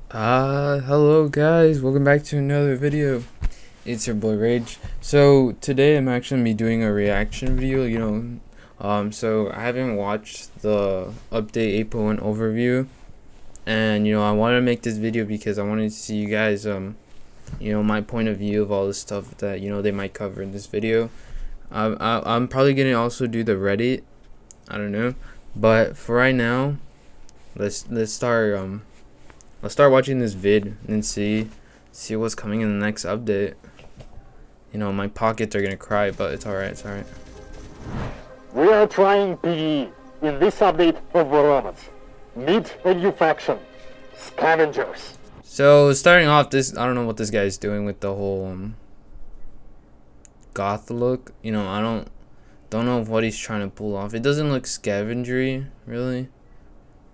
Hello guys, welcome back to another video. It's your boy Rage. So today I'm actually gonna be doing a reaction video, so I haven't watched the update 8.1 overview, and I wanted to make this video because I wanted to see you guys, my point of view of all the stuff that they might cover in this video. I'm probably gonna also do the Reddit, I don't know, but for right now, let's start watching this vid and see what's coming in the next update. My pockets are gonna cry, but it's alright, it's alright. We are trying PvE in this update of robots. Meet a new faction, Scavengers. So starting off, I don't know what this guy's doing with the whole goth look. I don't know what he's trying to pull off. It doesn't look scavengery, really.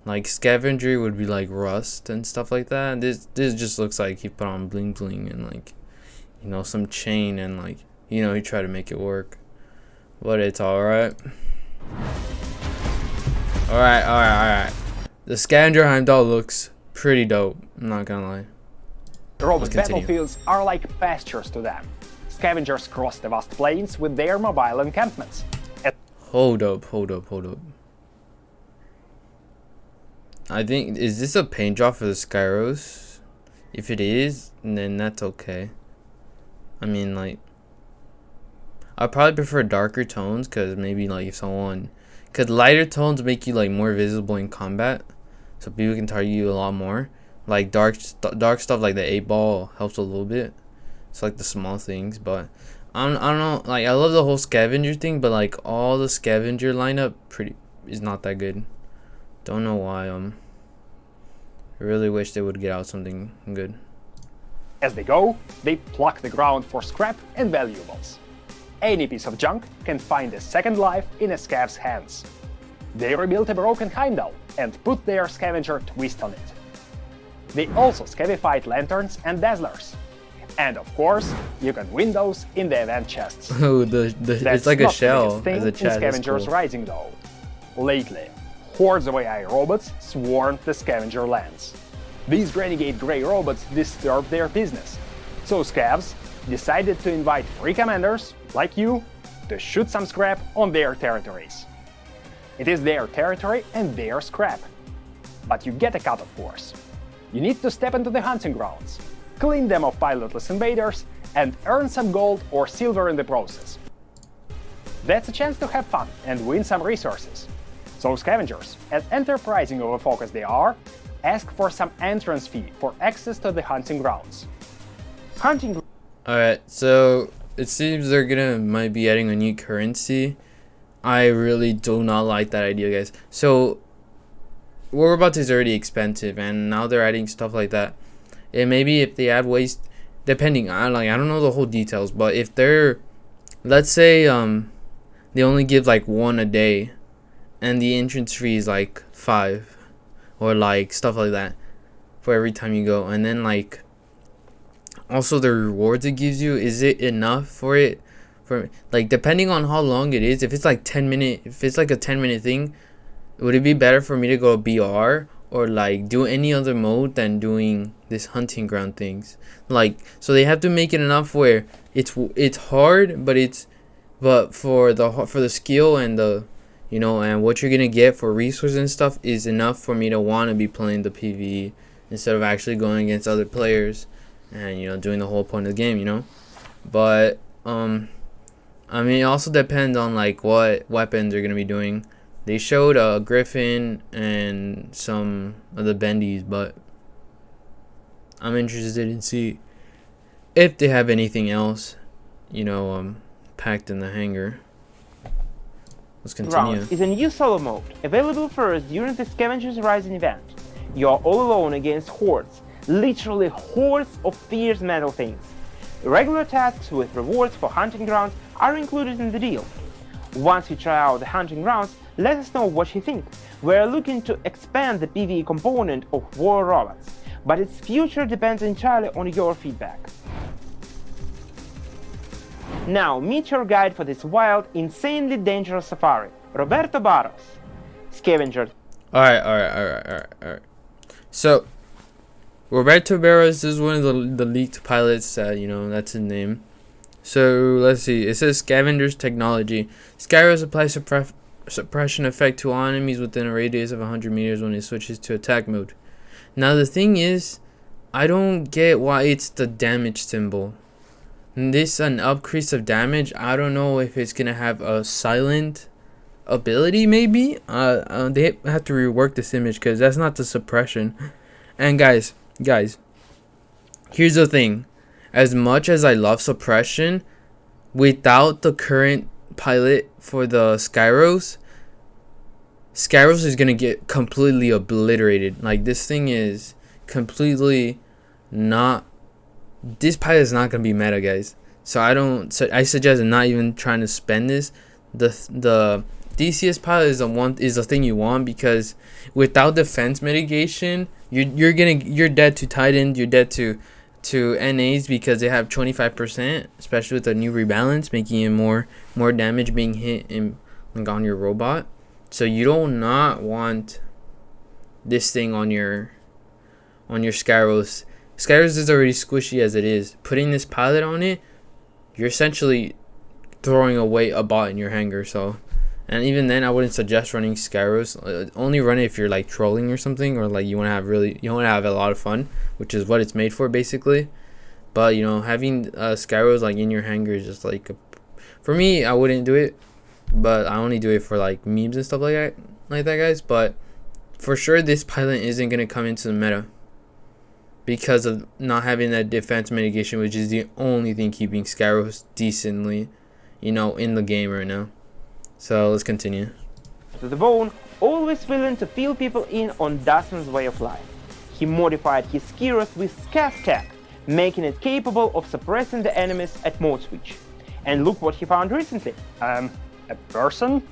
Like Scavenger would be like rust and stuff like that. This just looks like he put on bling bling and like some chain and like he tried to make it work, but it's alright. Alright. The Scavenger Heimdall looks pretty dope, I'm not gonna lie. Robot battlefields are like pastures to them. Scavengers cross the vast plains with their mobile encampments. Hold up. I think, is this a paint job for the Skyros? If it is, then that's okay. I mean, like, I probably prefer darker tones, because maybe like if someone, because lighter tones make you like more visible in combat, so people can target you a lot more. Like dark stuff like the 8-ball helps a little bit. It's like the small things, but I don't know. Like, I love the whole Scavenger thing, but like all the Scavenger lineup is not that good. Don't know why. I really wish they would get out something good. As they go, they pluck the ground for scrap and valuables. Any piece of junk can find a second life in a scav's hands. They rebuilt a broken Heimdall and put their Scavenger twist on it. They also scavified lanterns and dazzlers. And of course, you can win those in the event chests. Oh, it's like a shell as a chest. Scavengers Cool. Rising though. Lately, hordes of AI robots swarmed the Scavenger lands. These renegade grey robots disturbed their business, so Scavs decided to invite free commanders, like you, to shoot some scrap on their territories. It is their territory and their scrap. But you get a cut, of course. You need to step into the hunting grounds, clean them of pilotless invaders, and earn some gold or silver in the process. That's a chance to have fun and win some resources. So Scavengers, as enterprising of a folk as they are, ask for some entrance fee for access to the hunting grounds. Alright, so it seems they're might be adding a new currency. I really do not like that idea, guys. So Robot is already expensive, and now they're adding stuff like that. And maybe if they add waste, depending on I don't know the whole details, but if they're, let's say they only give like one a day, and the entrance fee is like 5, or like stuff like that for every time you go, and then like also the rewards it gives you, is it enough for it? For like, depending on how long it is, if it's like 10-minute, if it's like a 10-minute thing, would it be better for me to go BR or like do any other mode than doing this hunting ground things? Like, so they have to make it enough where it's hard, but for the skill and the and what you're gonna get for resources and stuff is enough for me to want to be playing the PvE instead of actually going against other players and doing the whole point of the game. But I mean, it also depends on like what weapons they're gonna be doing. They showed a Griffin and some of the bendies, but I'm interested in see if they have anything else packed in the hangar. Let's continue. Round is a new solo mode, available first during the Scavengers Rising event. You are all alone against hordes, literally hordes of fierce metal things. Regular tasks with rewards for hunting grounds are included in the deal. Once you try out the hunting grounds, let us know what you think. We are looking to expand the PvE component of War Robots, but its future depends entirely on your feedback. Now, meet your guide for this wild, insanely dangerous safari, Roberto Barros. Scavenger. Alright. So, Roberto Barros is one of the leaked pilots that, you know, that's his name. So let's see. It says Scavenger's technology. Skyros applies suppression effect to all enemies within a radius of 100 meters when it switches to attack mode. Now the thing is, I don't get why it's the damage symbol. This an increase of damage. I don't know if it's gonna have a silent ability. Maybe they have to rework this image because that's not the suppression. And guys, here's the thing. As much as I love suppression, without the current pilot for the Skyros is gonna get completely obliterated. Like, this thing is completely not. This pilot is not gonna be meta, guys. So I suggest not even trying to spend this. The DCS pilot is the thing you want, because without defense mitigation, you're dead to Titan, you're dead to NAs, because they have 25%, especially with the new rebalance, making it more damage being hit on your robot. So you do not want this thing on your Skyros. Skyros is already squishy as it is. Putting this pilot on it, you're essentially throwing away a bot in your hangar. So, and even then, I wouldn't suggest running Skyros. Only run it if you're like trolling or something, or like you want to have a lot of fun, which is what it's made for basically. But you know, having Skyros like in your hangar is just like, for me, I wouldn't do it, but I only do it for like memes and stuff like that, guys. But for sure, this pilot isn't gonna come into the meta because of not having that defense mitigation, which is the only thing keeping Skyros decently, you know, in the game right now. So let's continue. To the bone, always willing to fill people in on Dustman's way of life. He modified his Skyros with Scav tech, making it capable of suppressing the enemies at mode switch. And look what he found recently. A person?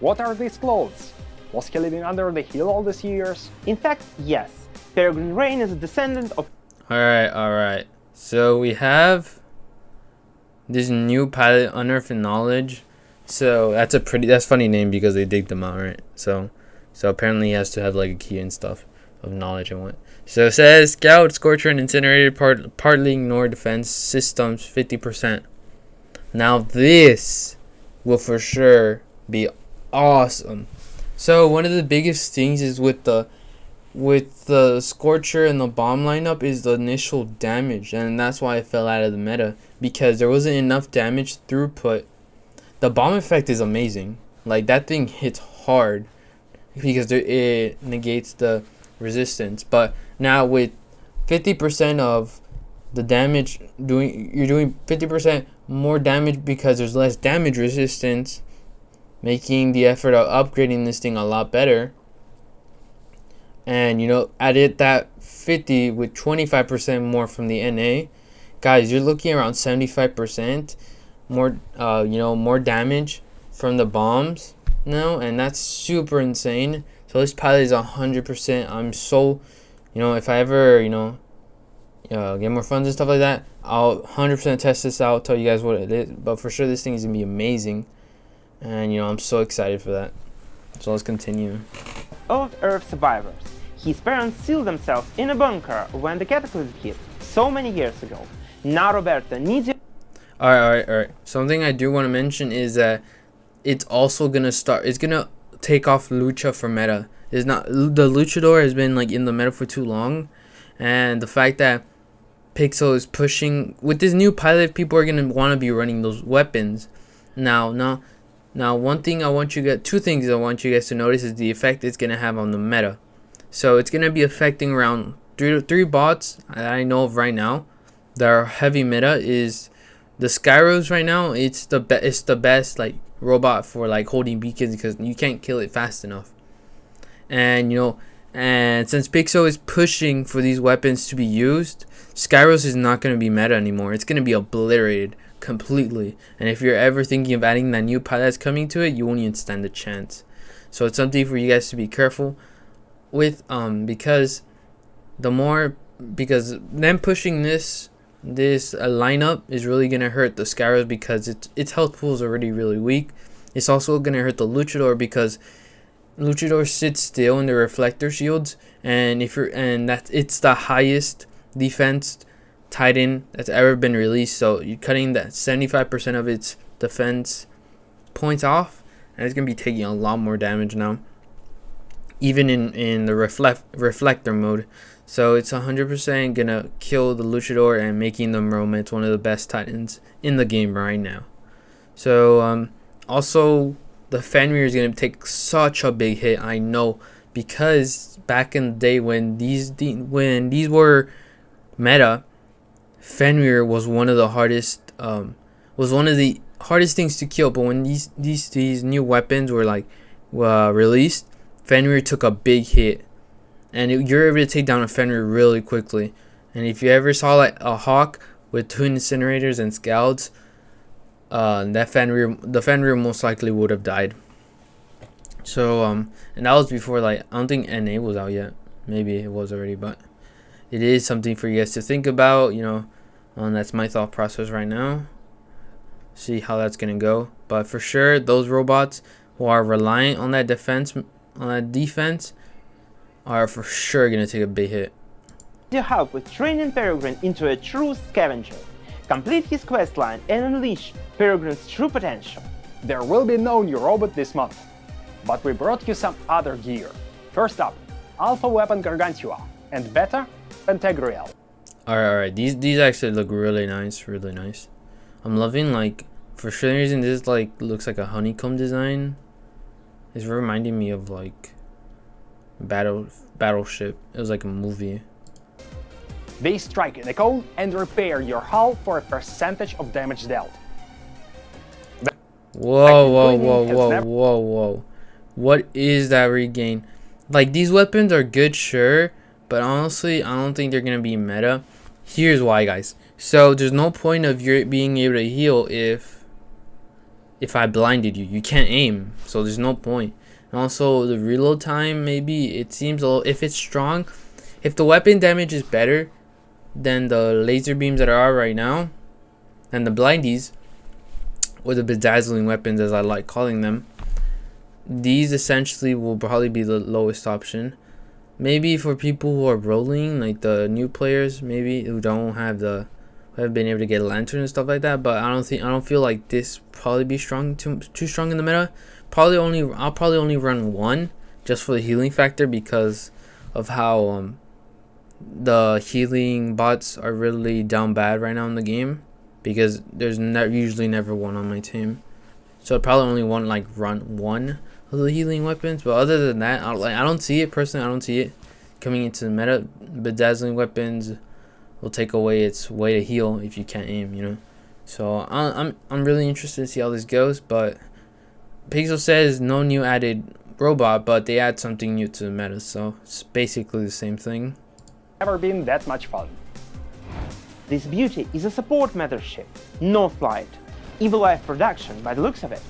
What are these clothes? Was he living under the hill all these years? In fact, yes. Peregrine Rain is a descendant of... Alright. So we have this new pilot, Unearthed Knowledge. So that's funny name because they digged them out, right? So apparently he has to have like a key and stuff of knowledge and what. So it says Scout, Scorcher, and Incinerator partly ignore defense systems 50%. Now this will for sure be awesome. So one of the biggest things is with the Scorcher and the bomb lineup is the initial damage, and that's why it fell out of the meta, because there wasn't enough damage throughput. The bomb effect is amazing. Like, that thing hits hard because it negates the resistance. But now with 50% of the damage you're doing 50% more damage because there's less damage resistance, making the effort of upgrading this thing a lot better. And you know, added that 50 with 25% more from the NA, guys, you're looking around 75% more more damage from the bombs now, and that's super insane. So this pilot is 100%. I'm so, if I ever get more funds and stuff like that, I'll 100% test this out, tell you guys what it is. But for sure, this thing is gonna be amazing, and I'm so excited for that. So let's continue. Old Earth survivors. His parents sealed themselves in a bunker when the cataclysm hit so many years ago. Now Roberto needs you. Alright. Something I do want to mention is that it's also gonna take off Lucha for meta. The Luchador has been like in the meta for too long, and the fact that Pixel is pushing with this new pilot, people are gonna want to be running those weapons. Now, two things I want you guys to notice is the effect it's gonna have on the meta. So it's gonna be affecting around three bots that I know of right now that are heavy meta. Is the Skyros right now? It's the best like robot for like holding beacons because you can't kill it fast enough. And and since Pixel is pushing for these weapons to be used, Skyros is not gonna be meta anymore. It's gonna be obliterated completely. And if you're ever thinking of adding that new pilot that's coming to it, you won't even stand a chance. So it's something for you guys to be careful with, because them pushing this lineup is really gonna hurt the Skyros because its health pool is already really weak. It's also gonna hurt the Luchador because Luchador sits still in the reflector shields, and it's the highest defense Titan that's ever been released. So you're cutting that 75% of its defense points off, and it's gonna be taking a lot more damage now, even in the reflector mode. So it's 100% gonna kill the Luchador and making the Romance one of the best Titans in the game right now. So also the Fenrir is gonna take such a big hit, I know, because back in the day when these were meta, Fenrir was one of the hardest things to kill. But when these new weapons were like released, Fenrir took a big hit, and you're able to take down a Fenrir really quickly. And if you ever saw like a Hawk with 2 incinerators and scouts, the Fenrir most likely would have died. So and that was before, like, I don't think NA was out yet. Maybe it was already, but it is something for you guys to think about, you know. That's my thought process right now. See how that's gonna go. But for sure, those robots who are reliant on that defense are for sure gonna take a big hit. To help with training Peregrine into a true scavenger, complete his questline and unleash Peregrine's true potential. There will be no new robot this month, but we brought you some other gear. First up, Alpha Weapon Gargantuar, and Beta Pentagram. Alright, these actually look really nice, I'm loving, like, for some reason this like looks like a honeycomb design. It's reminding me of like Battleship. It was like a movie. They strike in a cone and repair your hull for a percentage of damage dealt. Whoa. What is that regain? Like, these weapons are good, sure, but honestly, I don't think they're gonna be meta. Here's why, guys. So there's no point of you being able to heal if I blinded you. You can't aim, so there's no point. And also the reload time, maybe it seems a little, if it's strong, if the weapon damage is better than the laser beams that are right now, and the blindies, or the bedazzling weapons as I like calling them, these essentially will probably be the lowest option. Maybe for people who are rolling, like the new players, maybe who haven't been able to get a lantern and stuff like that. But I don't feel like this probably be too strong in the meta. I'll probably only run one just for the healing factor, because of how the healing bots are really down bad right now in the game, because there's usually never one on my team. So I probably only want like run one of the healing weapons, but other than that, I don't see it personally. I don't see it coming into the meta. Bedazzling weapons will take away its way to heal if you can't aim, you know. So I'm really interested to see how this goes. But Pixel says no new added robot, but they add something new to the meta, so it's basically the same thing. Never been that much fun. This beauty is a support mothership, Northlight, Evil Life production by the looks of it.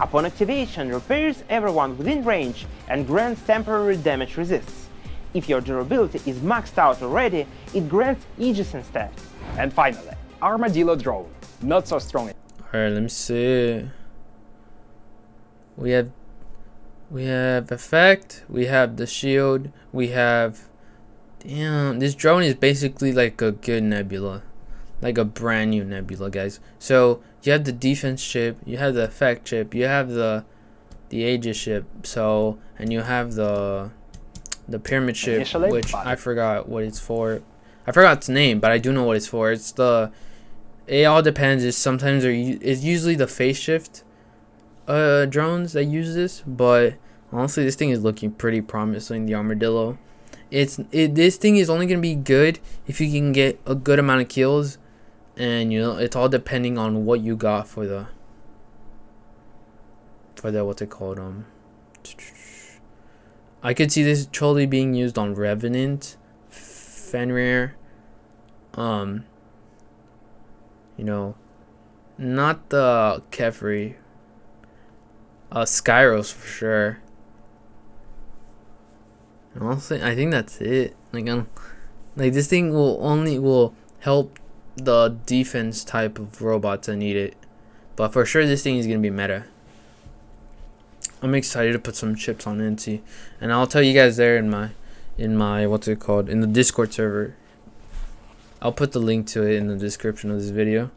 Upon activation, repairs everyone within range and grants temporary damage resists. If your durability is maxed out already, it grants Aegis instead. And finally, Armadillo Drone, not so strong. Alright, let me see. We have effect, we have the shield, we have... Damn, this drone is basically like a good nebula. Like a brand new nebula, guys. So you have the defense chip, you have the effect chip, you have the Aegis chip, so, and you have the pyramid chip, Initially, which I forgot what it's for. I forgot its name, but I do know what it's for. It's it all depends. It's usually the phase shift drones that use this, but honestly this thing is looking pretty promising, the Armadillo. This thing is only gonna be good if you can get a good amount of kills, and you know, it's all depending on what you got for the what's it called, I could see this totally being used on Revenant, Fenrir, you know, not the Kefri, Skyros for sure. Honestly, I think that's it. Like this thing will help the defense type of robots that need it, but for sure this thing is gonna be meta. I'm excited to put some chips on NT, and I'll tell you guys there in my what's it called, in the Discord server. I'll put the link to it in the description of this video.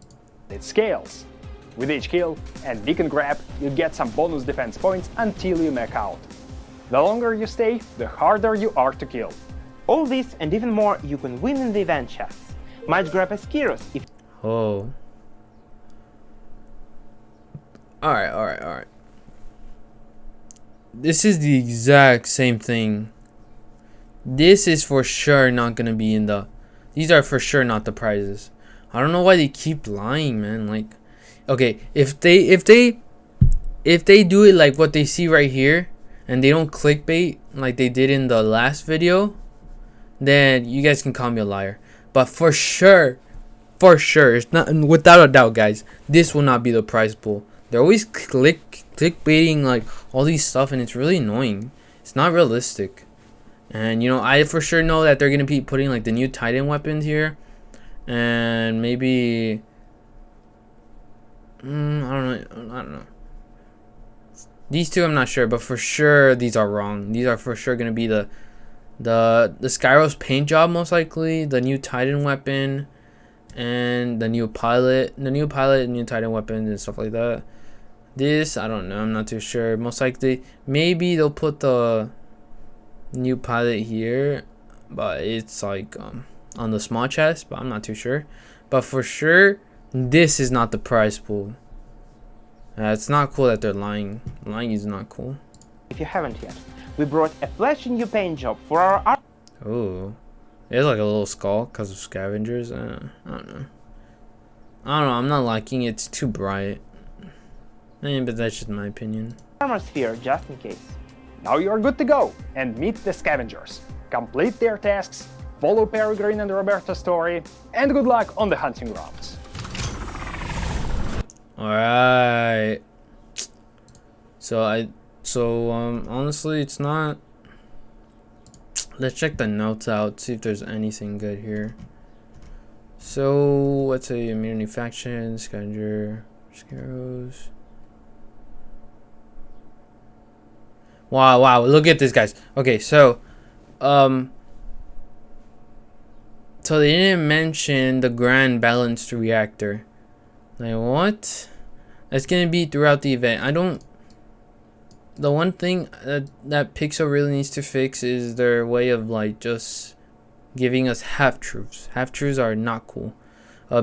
It scales. With each kill and beacon grab, you get some bonus defense points until you max out. The longer you stay, the harder you are to kill. All this and even more you can win in the event chests. Might grab as heroes if Oh. Alright. This is the exact same thing. This is for sure not gonna be in the... These are for sure not the prizes. I don't know why they keep lying, man. Like, okay, if they do it like what they see right here, and they don't clickbait like they did in the last video, then you guys can call me a liar. But for sure, it's not, without a doubt, guys, this will not be the prize pool. They're always clickbaiting like all these stuff, and it's really annoying. It's not realistic. And you know, I for sure know that they're gonna be putting like the new Titan weapons here, and maybe I don't know. These two I'm not sure, but for sure these are wrong. These are for sure gonna be the Skyros paint job, most likely, the new Titan weapon, and the new pilot, new Titan weapon and stuff like that. This I don't know. I'm not too sure. Most likely, maybe they'll put the new pilot here, but it's like on the small chest, but I'm not too sure. But for sure, this is not the prize pool. It's not cool that they're lying. Lying is not cool. you haven't yet. We brought a flashy new paint job for our Oh, it's like a little skull because of scavengers. I don't know. I'm not liking it. It's too bright. But that's just my opinion. armor sphere just in case. Now you're good to go and meet the scavengers. Complete their tasks, follow Peregrine and Roberto's story, and good luck on the hunting grounds. Alright. So honestly, it's not. Let's check the notes out, see if there's anything good here. So let's say immunity faction, Scavenger, Scaros. Wow, look at this, guys. Okay, so they didn't mention the grand balanced reactor. Like, what? That's gonna be throughout the event. The one thing that Pixel really needs to fix is their way of like just giving us half truths. Half truths are not cool.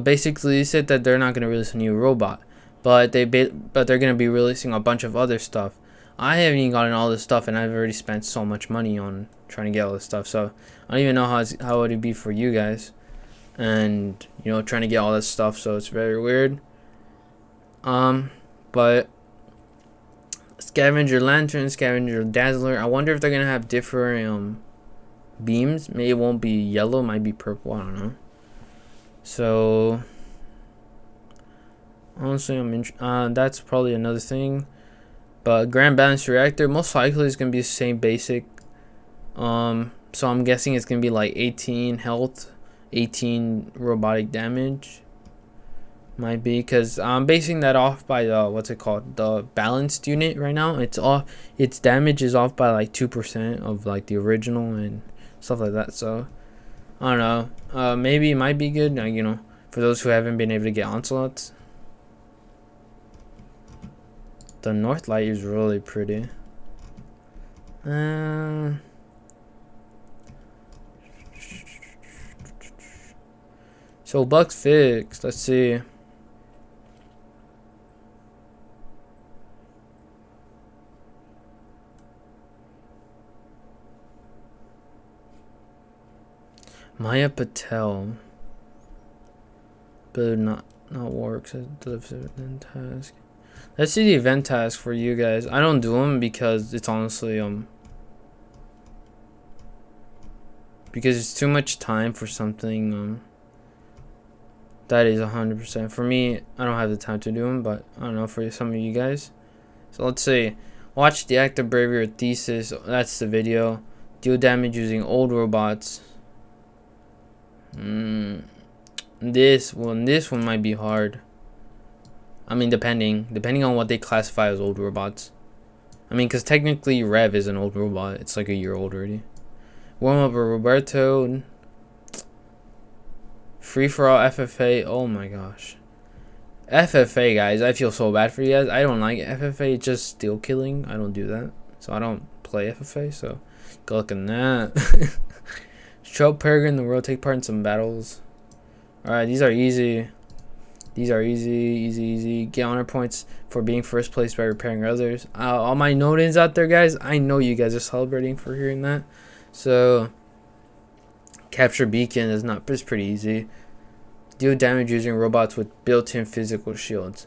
Basically, they said that they're not gonna release a new robot, but they're gonna be releasing a bunch of other stuff. I haven't even gotten all this stuff, and I've already spent so much money on trying to get all this stuff. So I don't even know how it would be for you guys, and you know, trying to get all this stuff. So it's very weird. But Scavenger Lantern, Scavenger Dazzler. I wonder if they're gonna have different beams. Maybe it won't be yellow, might be purple. I don't know. So honestly, that's probably another thing. But Grand Balanced Reactor most likely is gonna be the same basic. So I'm guessing it's gonna be like 18 health, 18 robotic damage. Might be, because I'm basing that off by the the balanced unit right now. Its damage is off by like 2% of like the original and stuff like that. So I don't know. Maybe it might be good. You know, for those who haven't been able to get onslaughts. The North Light is really pretty. So bugs fixed. Let's see. Maya Patel. But not works. Delivers event task. Let's see the event task for you guys. I don't do them because it's honestly because it's too much time for something that is 100%. For me, I don't have the time to do them, but I don't know for some of you guys. So let's see. Watch the Act of Bravery or Thesis. That's the video. Deal damage using old robots. This one might be hard. I mean, depending on what they classify as old robots. I mean, because technically Rev is an old robot. It's like a year old already. Warm up a Roberto. Free for all FFA. Oh my gosh. FFA, guys. I feel so bad for you guys. I don't like FFA. It's just steal killing. I don't do that. So I don't play FFA. So good luck on that. Show Peregrine the world. Take part in some battles. Alright, these are easy. These are easy. Get honor points for being first place by repairing others. All my Nodens out there, guys. I know you guys are celebrating for hearing that. So, capture beacon is pretty easy. Deal damage using robots with built-in physical shields.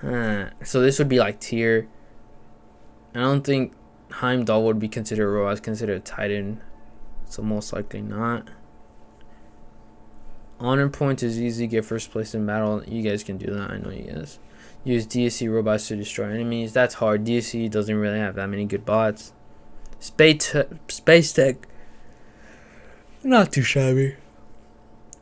So this would be like tier. I don't think Heimdall would be considered a robot. It's considered a Titan. So most likely not. Honor points is easy. Get first place in battle. You guys can do that. I know you guys. Use DSC robots to destroy enemies. That's hard. DSC doesn't really have that many good bots. Space tech. Not too shabby.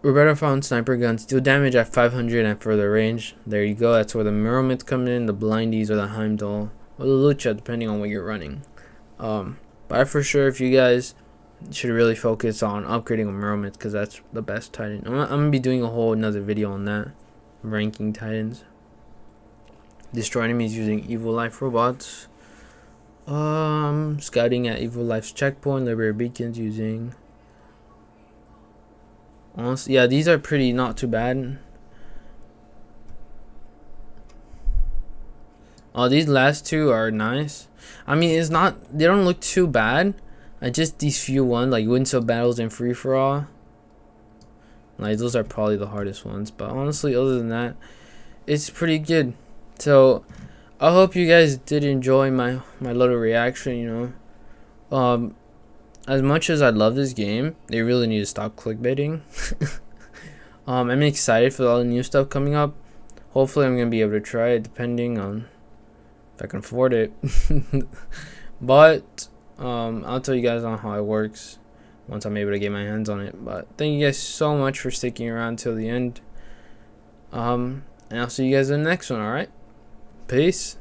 Roberto found sniper guns. Deal damage at 500 and further range. There you go. That's where the Meromiths come in. The Blindies or the Heimdall. Or the Lucha, depending on what you're running. But for sure, if you guys should really focus on upgrading a Meromith, because that's the best Titan. I'm gonna be doing a whole another video on that, ranking Titans. Destroy enemies using Evil Life robots. Scouting at Evil Life's checkpoint. Liberate beacons using. Honestly, yeah, these are pretty not too bad. These last two are nice. I mean, it's not. They don't look too bad. Just these few ones, like win sub battles and free for all, like those are probably the hardest ones. But honestly, other than that, it's pretty good. So I hope you guys did enjoy my little reaction. You know, as much as I love this game, they really need to stop clickbaiting. I'm excited for all the new stuff coming up. Hopefully, I'm gonna be able to try it, depending on if I can afford it. But I'll tell you guys on how it works once I'm able to get my hands on it. But thank you guys so much for sticking around till the end. And I'll see you guys in the next one. All right, peace.